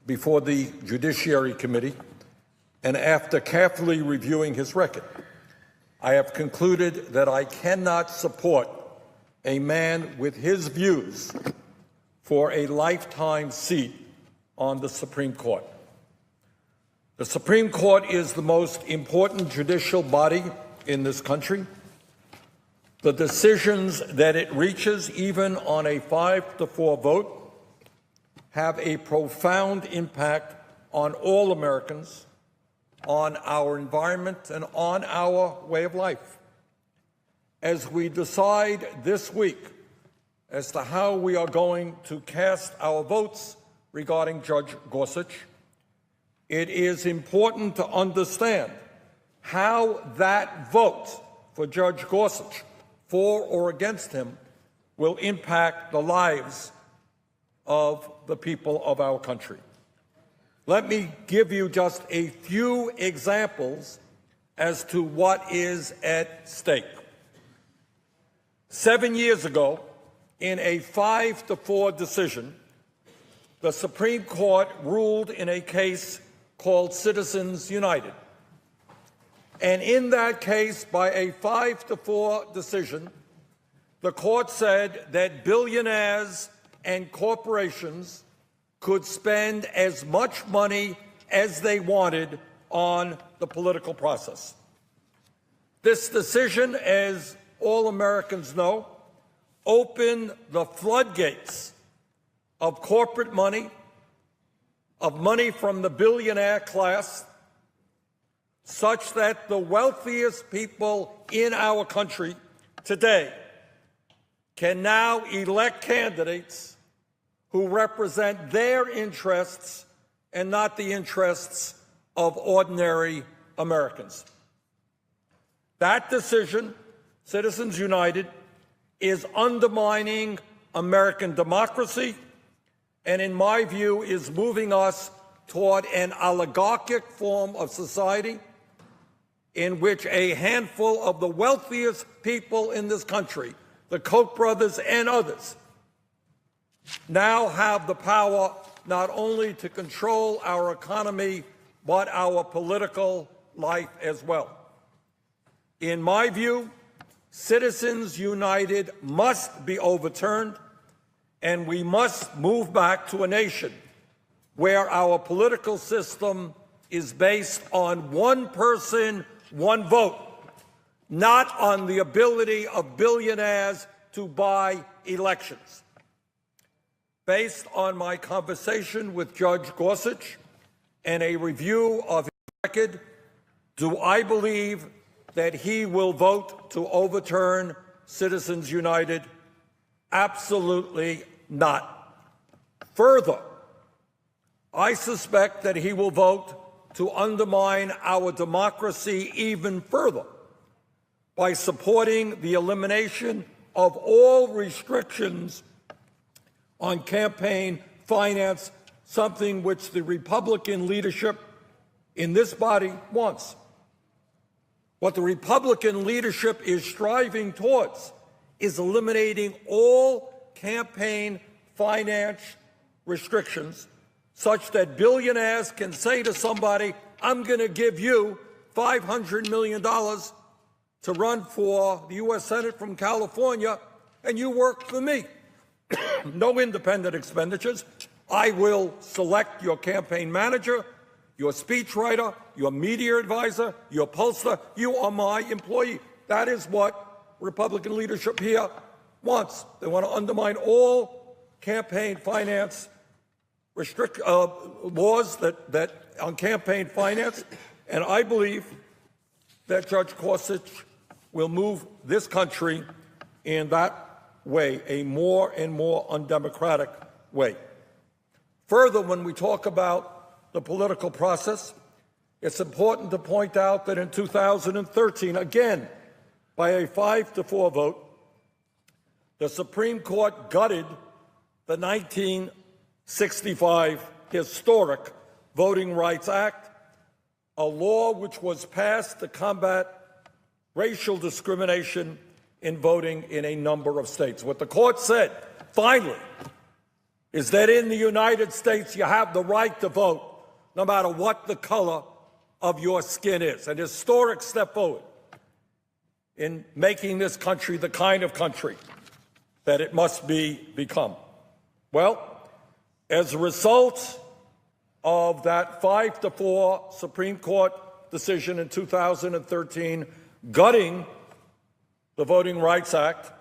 before the Judiciary Committee, and after carefully reviewing his record, I have concluded that I cannot support a man with his views for a lifetime seat on the Supreme Court. The Supreme Court is the most important judicial body in this country. The decisions that it reaches, even on a 5-4 vote, have a profound impact on all Americans, on our environment, and on our way of life. As we decide this week as to how we are going to cast our votes regarding Judge Gorsuch, it is important to understand how that vote for Judge Gorsuch, for or against him, will impact the lives of the people of our country. Let me give you just a few examples as to what is at stake. 7 years ago, in a 5-4 decision, the Supreme Court ruled in a case called Citizens United. And in that case, by a 5-4 decision, the court said that billionaires and corporations could spend as much money as they wanted on the political process. This decision, as all Americans know, opened the floodgates of corporate money, of money from the billionaire class, such that the wealthiest people in our country today can now elect candidates who represent their interests and not the interests of ordinary Americans. That decision, Citizens United, is undermining American democracy and, in my view, is moving us toward an oligarchic form of society in which a handful of the wealthiest people in this country, the Koch brothers and others, now have the power not only to control our economy, but our political life as well. In my view, Citizens United must be overturned, and we must move back to a nation where our political system is based on one person, one vote, not on the ability of billionaires to buy elections. Based on my conversation with Judge Gorsuch and a review of his record, do I believe that he will vote to overturn Citizens United? Absolutely not. Further, I suspect that he will vote to undermine our democracy even further by supporting the elimination of all restrictions on campaign finance, something which the Republican leadership in this body wants. What the Republican leadership is striving towards is eliminating all campaign finance restrictions such that billionaires can say to somebody, I'm going to give you $500 million to run for the U.S. Senate from California, and you work for me. No independent expenditures. I will select your campaign manager, your speechwriter, your media advisor, your pollster. You are my employee. That is what Republican leadership here wants. They want to undermine all campaign finance laws that on campaign finance, and I believe that Judge Gorsuch will move this country in that way, a more and more undemocratic way. Further, when we talk about the political process, it's important to point out that in 2013, again, by a 5-4 vote, the Supreme Court gutted the 1965 historic Voting Rights Act, a law which was passed to combat racial discrimination in voting in a number of states. What the court said, finally, is that in the United States you have the right to vote no matter what the color of your skin is. An historic step forward in making this country the kind of country that it must become. Well, as a result of that 5-4 Supreme Court decision in 2013 gutting the Voting Rights Act,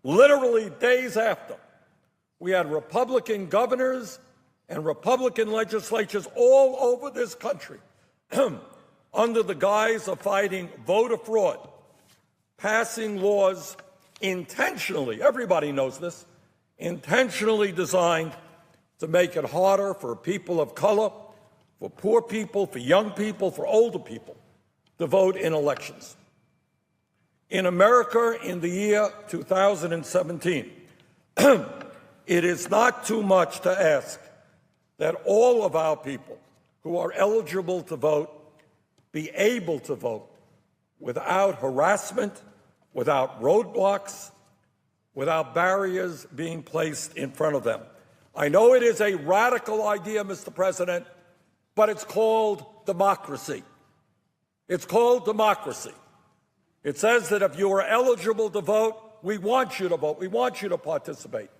literally days after, we had Republican governors and Republican legislatures all over this country under the guise of fighting voter fraud, passing laws intentionally, everybody knows this, intentionally designed to make it harder for people of color, for poor people, for young people, for older people to vote in elections. In America in the year 2017, it is not too much to ask that all of our people who are eligible to vote be able to vote without harassment, without roadblocks, without barriers being placed in front of them. I know it is a radical idea, Mr. President, but it's called democracy. It's called democracy. It says that if you are eligible to vote, we want you to vote. We want you to participate.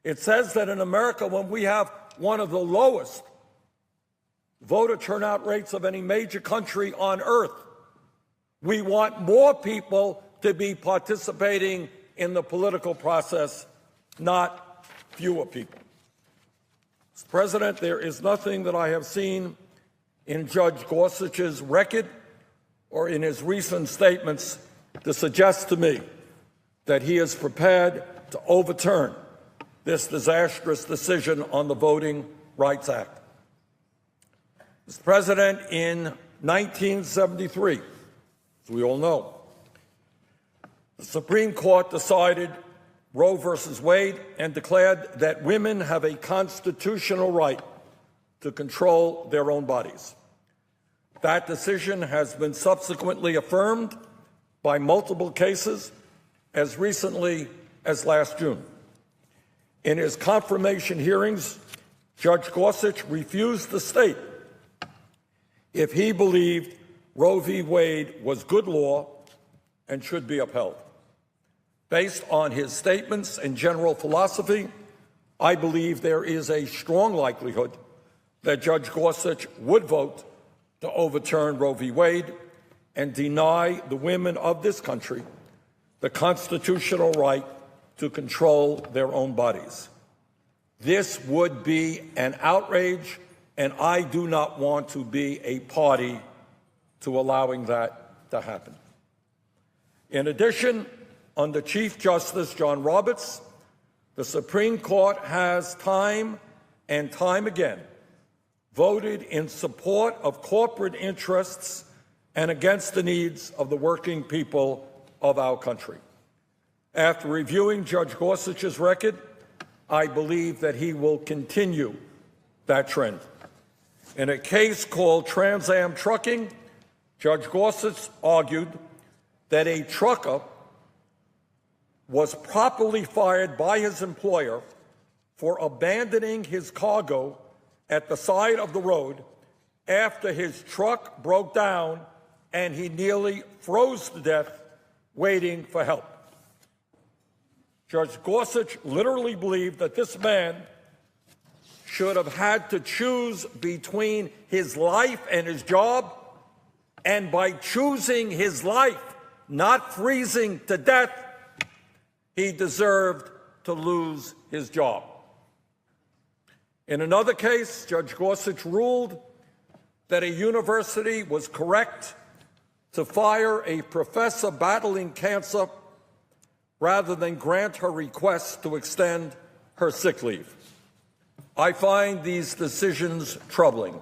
It says that in America, when we have one of the lowest voter turnout rates of any major country on earth, we want more people to be participating in the political process, not fewer people. Mr. President, there is nothing that I have seen in Judge Gorsuch's record or in his recent statements to suggest to me that he is prepared to overturn this disastrous decision on the Voting Rights Act. Mr. President, in 1973, as we all know, the Supreme Court decided Roe versus Wade and declared that women have a constitutional right to control their own bodies. That decision has been subsequently affirmed by multiple cases as recently as last June. In his confirmation hearings, Judge Gorsuch refused to state if he believed Roe v. Wade was good law and should be upheld. Based on his statements and general philosophy, I believe there is a strong likelihood that Judge Gorsuch would vote to overturn Roe v. Wade and deny the women of this country the constitutional right to control their own bodies. This would be an outrage, and I do not want to be a party to allowing that to happen. In addition, under Chief Justice John Roberts, the Supreme Court has time and time again voted in support of corporate interests and against the needs of the working people of our country. After reviewing Judge Gorsuch's record, I believe that he will continue that trend. In a case called Trans Am Trucking, Judge Gorsuch argued that a trucker was properly fired by his employer for abandoning his cargo at the side of the road after his truck broke down and he nearly froze to death waiting for help. Judge Gorsuch literally believed that this man should have had to choose between his life and his job, and by choosing his life, not freezing to death, he deserved to lose his job. In another case, Judge Gorsuch ruled that a university was correct to fire a professor battling cancer rather than grant her request to extend her sick leave. I find these decisions troubling.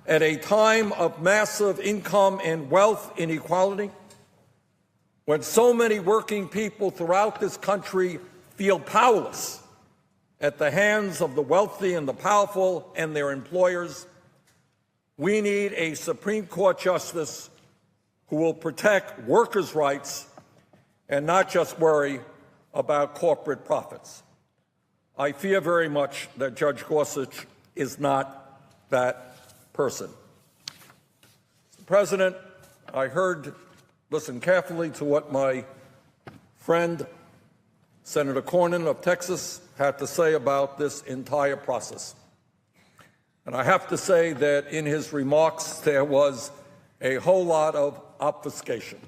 At a time of massive income and wealth inequality, when so many working people throughout this country feel powerless at the hands of the wealthy and the powerful and their employers, we need a Supreme Court justice who will protect workers' rights and not just worry about corporate profits. I fear very much that Judge Gorsuch is not that person. Mr. President, I listened carefully to what my friend, Senator Cornyn of Texas, had to say about this entire process. And I have to say that in his remarks there was a whole lot of obfuscation,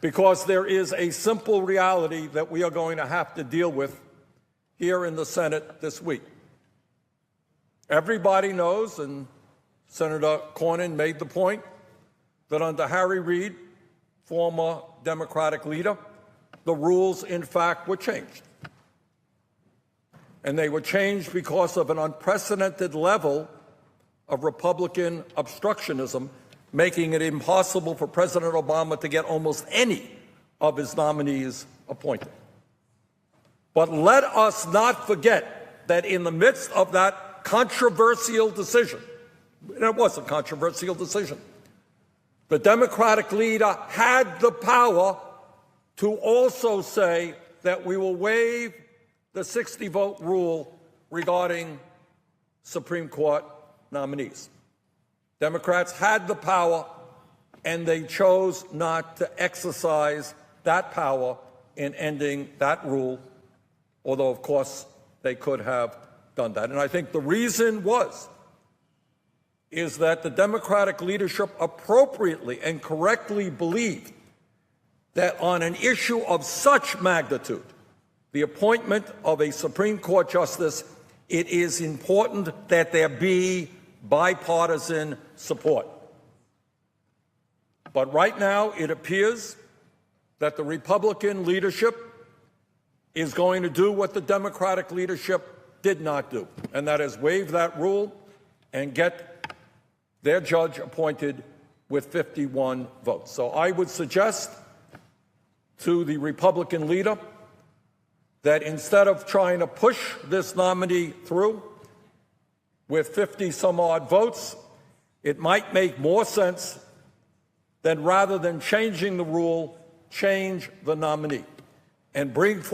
because there is a simple reality that we are going to have to deal with here in the Senate this week. Everybody knows, and Senator Cornyn made the point, that under Harry Reid, former Democratic leader, the rules, in fact, were changed. And they were changed because of an unprecedented level of Republican obstructionism, making it impossible for President Obama to get almost any of his nominees appointed. But let us not forget that in the midst of that controversial decision, and it was a controversial decision, the Democratic leader had the power to also say that we will waive the 60-vote rule regarding Supreme Court nominees. Democrats had the power, and they chose not to exercise that power in ending that rule, although, of course, they could have done that. And I think the reason is that the Democratic leadership appropriately and correctly believed that on an issue of such magnitude, the appointment of a Supreme Court justice, it is important that there be bipartisan support. But right now, it appears that the Republican leadership is going to do what the Democratic leadership did not do, and that is waive that rule and get their judge appointed with 51 votes. So I would suggest to the Republican leader that instead of trying to push this nominee through with 50-some-odd votes, it might make more sense that rather than changing the rule, change the nominee and bring forward